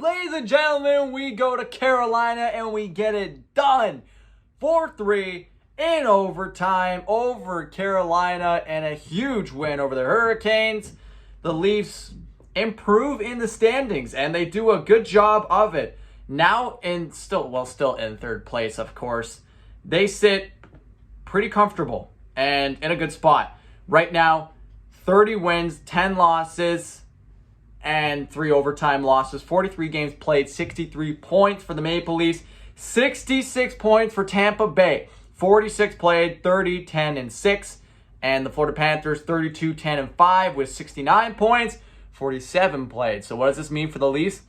ladies and gentlemen, we go to Carolina and we get it done. 4-3 in overtime over Carolina and a huge win over the Hurricanes. The Leafs improve in the standings and they do a good job of it. Now still in third place, of course. They sit pretty comfortable and in a good spot. Right now, 30 wins, 10 losses, and 3 overtime losses. 43 games played, 63 points for the Maple Leafs, 66 points for Tampa Bay. 46 played, 30, 10, and 6. And the Florida Panthers, 32, 10, and 5 with 69 points, 47 played. So what does this mean for the Leafs?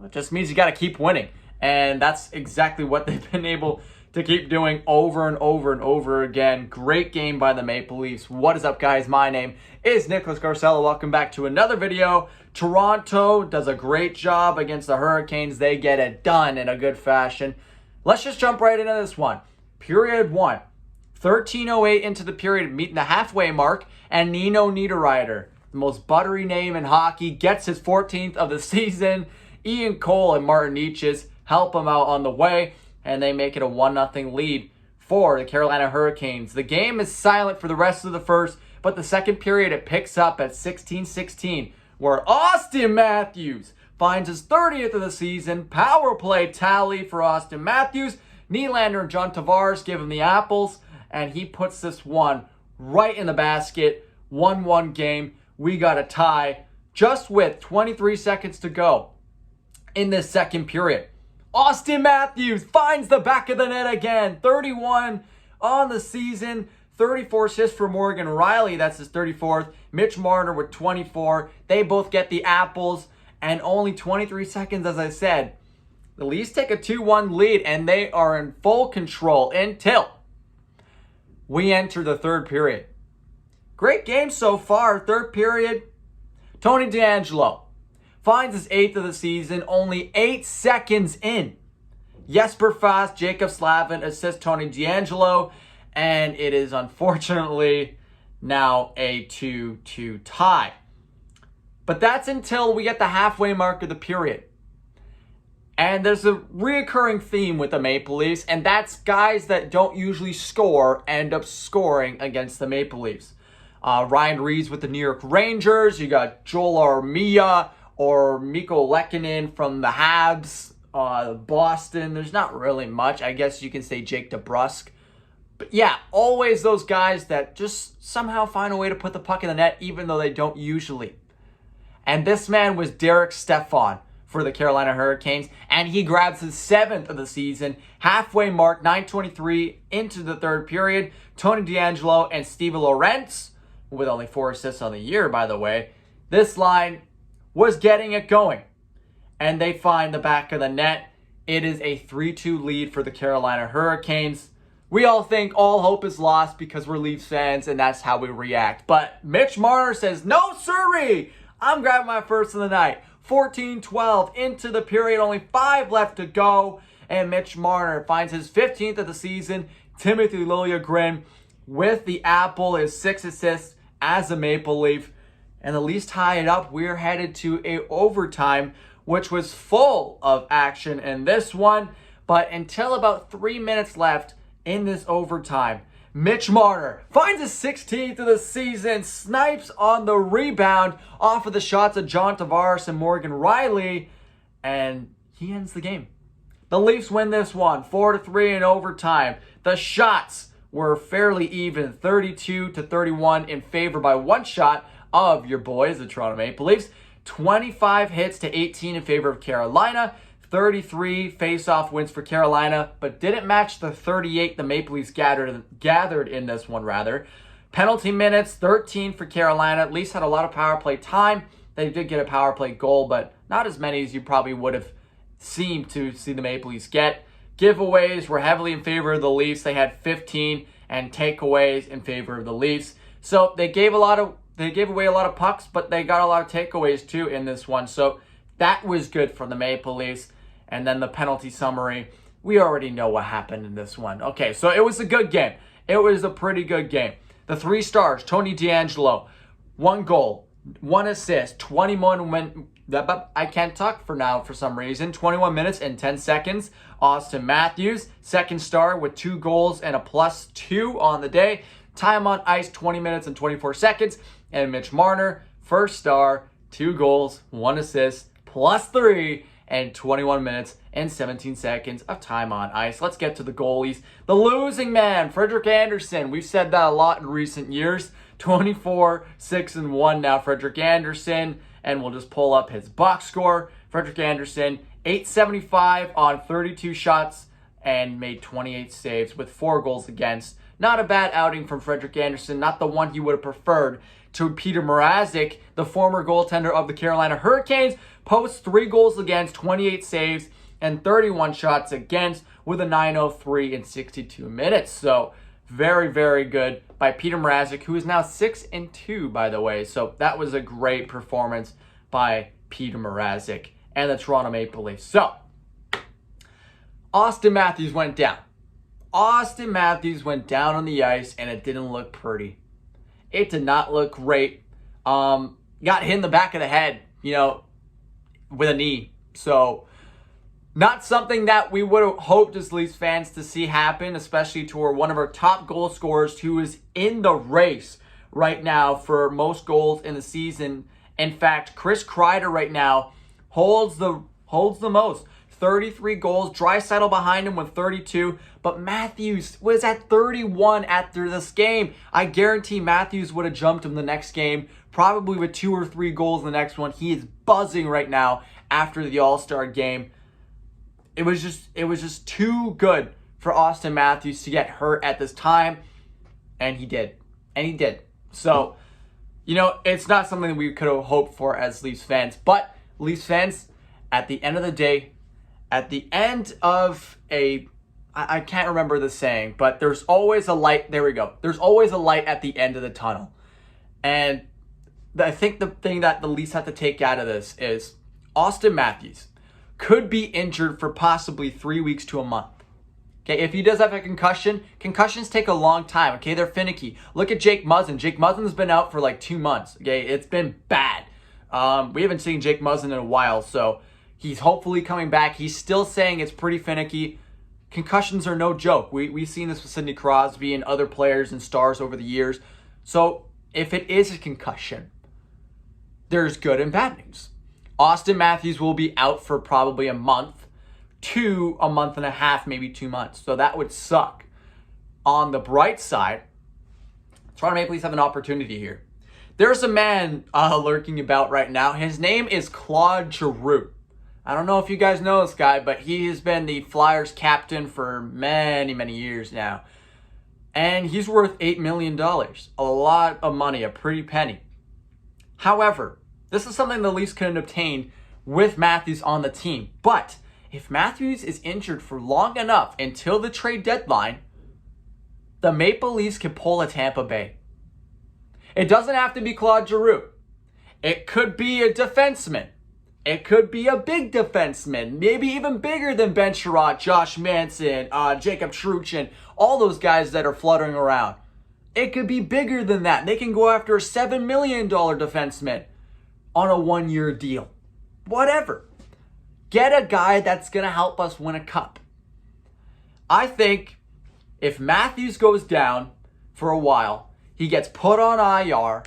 It just means you got to keep winning. And that's exactly what they've been able to keep doing over and over and over again. Great game by the Maple Leafs. What is up, guys? My name is Nicholas Garcella. Welcome back to another video. Toronto does a great job against the Hurricanes. They get it done in a good fashion. Let's just jump right into this one. Period 1. 13:08 into the period, meeting the halfway mark, and Nino Niederreiter, the most buttery name in hockey, gets his 14th of the season. Ian Cole and Martin Necas help him out on the way, and they make it a 1-0 lead for the Carolina Hurricanes. The game is silent for the rest of the first, but the second period it picks up at 16-16, where Austin Matthews finds his 30th of the season. Power play tally for Austin Matthews. Nylander and John Tavares give him the apples, and he puts this one right in the basket. 1-1 game. We got a tie just with 23 seconds to go in this second period. Austin Matthews finds the back of the net again. 31 on the season. 34 assists for Morgan Rielly. That's his 34th. Mitch Marner with 24. They both get the apples. And only 23 seconds, as I said. The Leafs take a 2-1 lead, and they are in full control until we enter the third period. Great game so far. Third period, Tony DeAngelo finds his 8th of the season, only 8 seconds in. Jesper Fast, Jacob Slavin assists Tony DeAngelo, and it is unfortunately now a 2-2 tie. But that's until we get the halfway mark of the period. And there's a reoccurring theme with the Maple Leafs, and that's guys that don't usually score end up scoring against the Maple Leafs. Ryan Reeves with the New York Rangers. You got Joel Armia or Mikko Lehkonen from the Habs. Boston, there's not really much. I guess you can say Jake DeBrusk. But yeah, always those guys that just somehow find a way to put the puck in the net, even though they don't usually. And this man was Derek Stepan for the Carolina Hurricanes, and he grabs his 7th of the season. Halfway mark, 9:23 into the third period. Tony DeAngelo and Steve Lorentz, with only 4 assists on the year, by the way. This line was getting it going, and they find the back of the net. It is a 3-2 lead for the Carolina Hurricanes. We all think all hope is lost because we're Leafs fans, and that's how we react. But Mitch Marner says, no sirree, I'm grabbing my first of the night. 14-12 into the period, only 5 left to go, and Mitch Marner finds his 15th of the season. Timothy Liljegren with the apple, his 6 assists as a Maple Leaf. And the Leafs tie it up. We're headed to a overtime, which was full of action in this one. But until about 3 minutes left in this overtime, Mitch Marner finds his 16th of the season, snipes on the rebound off of the shots of John Tavares and Morgan Rielly, and he ends the game. The Leafs win this one, 4-3 in overtime. The shots were fairly even, 32-31 in favor by 1 shot of your boys, the Toronto Maple Leafs. 25 hits to 18 in favor of Carolina. 33 face-off wins for Carolina, but didn't match the 38 the Maple Leafs gathered in this one, rather. Penalty minutes, 13 for Carolina. At least had a lot of power play time. They did get a power play goal, but not as many as you probably would have seemed to see the Maple Leafs get. Giveaways were heavily in favor of the Leafs. They had 15, and takeaways in favor of the Leafs. So they gave away a lot of pucks, but they got a lot of takeaways too in this one. So that was good for the Maple Leafs. And then the penalty summary, we already know what happened in this one. Okay, so it was a good game. It was a pretty good game. The 3 stars, Tony DeAngelo, 1 goal, 1 assist, 21 I can't talk for now for some reason. 21 minutes and 10 seconds. Austin Matthews, second star with 2 goals and a +2 on the day. Time on ice, 20 minutes and 24 seconds. And Mitch Marner, first star, 2 goals, 1 assist, +3, and 21 minutes and 17 seconds of time on ice. Let's get to the goalies. The losing man, Frederik Andersen. We've said that a lot in recent years. 24, 6, and 1 now, Frederik Andersen. And we'll just pull up his box score. Frederik Andersen, .875 on 32 shots and made 28 saves with 4 goals against. Not a bad outing from Frederik Andersen. Not the one he would have preferred to Peter Mrazek, the former goaltender of the Carolina Hurricanes. Posts 3 goals against, 28 saves, and 31 shots against with a .903 in 62 minutes. So very, very good by Peter Mrazek, who is now 6-2, by the way. So that was a great performance by Peter Mrazek and the Toronto Maple Leafs. So Austin Matthews went down. Austin Matthews went down on the ice, and it didn't look pretty. It did not look great. Got hit in the back of the head, with a knee. So not something that we would have hoped as Leafs fans to see happen, especially to one of our top goal scorers who is in the race right now for most goals in the season. In fact, Chris Kreider right now holds the most. 33 goals. Draisaitl behind him with 32. But Matthews was at 31 after this game. I guarantee Matthews would have jumped him the next game, probably with 2 or 3 goals in the next one. He is buzzing right now after the All-Star game. It was just too good for Austin Matthews to get hurt at this time. And he did. So, it's not something that we could have hoped for as Leafs fans. But Leafs fans, at the end of the day, at the end of I can't remember the saying, but there's always a light. There we go. There's always a light at the end of the tunnel. And I think the thing that the Leafs have to take out of this is Austin Matthews could be injured for possibly 3 weeks to a month. Okay, if he does have a concussion, concussions take a long time. Okay, they're finicky. Look at Jake Muzzin. Jake Muzzin's been out for like 2 months. Okay, it's been bad. We haven't seen Jake Muzzin in a while, so he's hopefully coming back. He's still saying it's pretty finicky. Concussions are no joke. We've seen this with Sidney Crosby and other players and stars over the years. So if it is a concussion, there's good and bad news. Austin Matthews will be out for probably a month to a month and a half, maybe 2 months. So that would suck. On the bright side, Toronto Maple Leafs have an opportunity here. There's a man lurking about right now. His name is Claude Giroux. I don't know if you guys know this guy, but he has been the Flyers captain for many, many years now. And he's worth $8 million. A lot of money, a pretty penny. However, this is something the Leafs couldn't obtain with Matthews on the team. But if Matthews is injured for long enough until the trade deadline, the Maple Leafs can pull a Tampa Bay. It doesn't have to be Claude Giroux. It could be a defenseman. It could be a big defenseman, maybe even bigger than Ben Sherratt, Josh Manson, Jacob Truchin, all those guys that are fluttering around. It could be bigger than that. They can go after a $7 million defenseman on a 1-year deal. Whatever. Get a guy that's going to help us win a cup. I think if Matthews goes down for a while, he gets put on IR,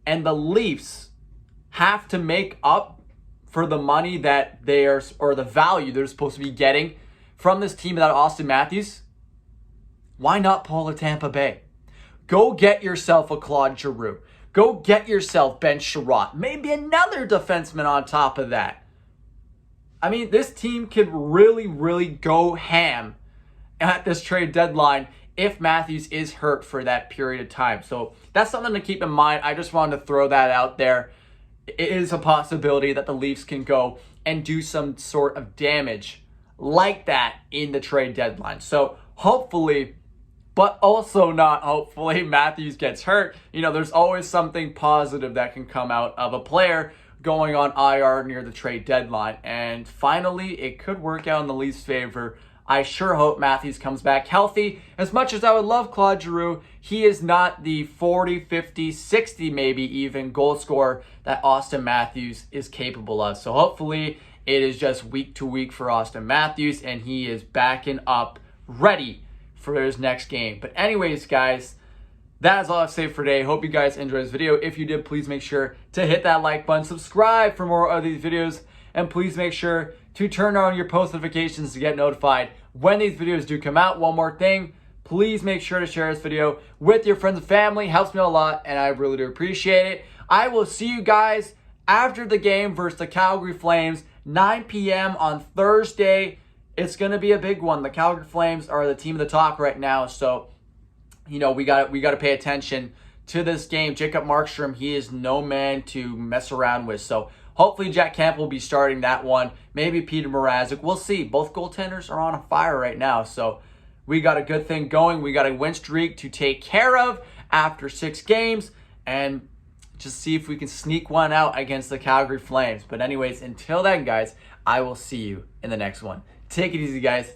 and the Leafs have to make up for the money that they are, or the value they're supposed to be getting from this team without Austin Matthews, why not pull a Tampa Bay? Go get yourself a Claude Giroux. Go get yourself Ben Sherratt. Maybe another defenseman on top of that. I mean, this team could really, really go ham at this trade deadline if Matthews is hurt for that period of time. So that's something to keep in mind. I just wanted to throw that out there. It is a possibility that the Leafs can go and do some sort of damage like that in the trade deadline. So hopefully, but also not hopefully, Matthews gets hurt. There's always something positive that can come out of a player going on IR near the trade deadline. And finally, it could work out in the Leafs' favor I sure hope Matthews comes back healthy. As much as I would love Claude Giroux, he is not the 40, 50, 60 maybe even goal scorer that Austin Matthews is capable of. So hopefully it is just week to week for Austin Matthews and he is backing up ready for his next game. But anyways, guys, that is all I have to say for today. Hope you guys enjoyed this video. If you did, please make sure to hit that like button, subscribe for more of these videos, and please make sure to turn on your post notifications to get notified when these videos do come out. One more thing, please make sure to share this video with your friends and family. Helps me a lot, and I really do appreciate it. I will see you guys after the game versus the Calgary Flames, 9 p.m. on Thursday. It's going to be a big one. The Calgary Flames are the team of the talk right now, so you know, we got to pay attention to this game. Jacob Markstrom, he is no man to mess around with. So hopefully Jack Campbell will be starting that one. Maybe Peter Mrazek. We'll see. Both goaltenders are on fire right now. So we got a good thing going. We got a win streak to take care of after 6 games. And just see if we can sneak one out against the Calgary Flames. But anyways, until then, guys, I will see you in the next one. Take it easy, guys.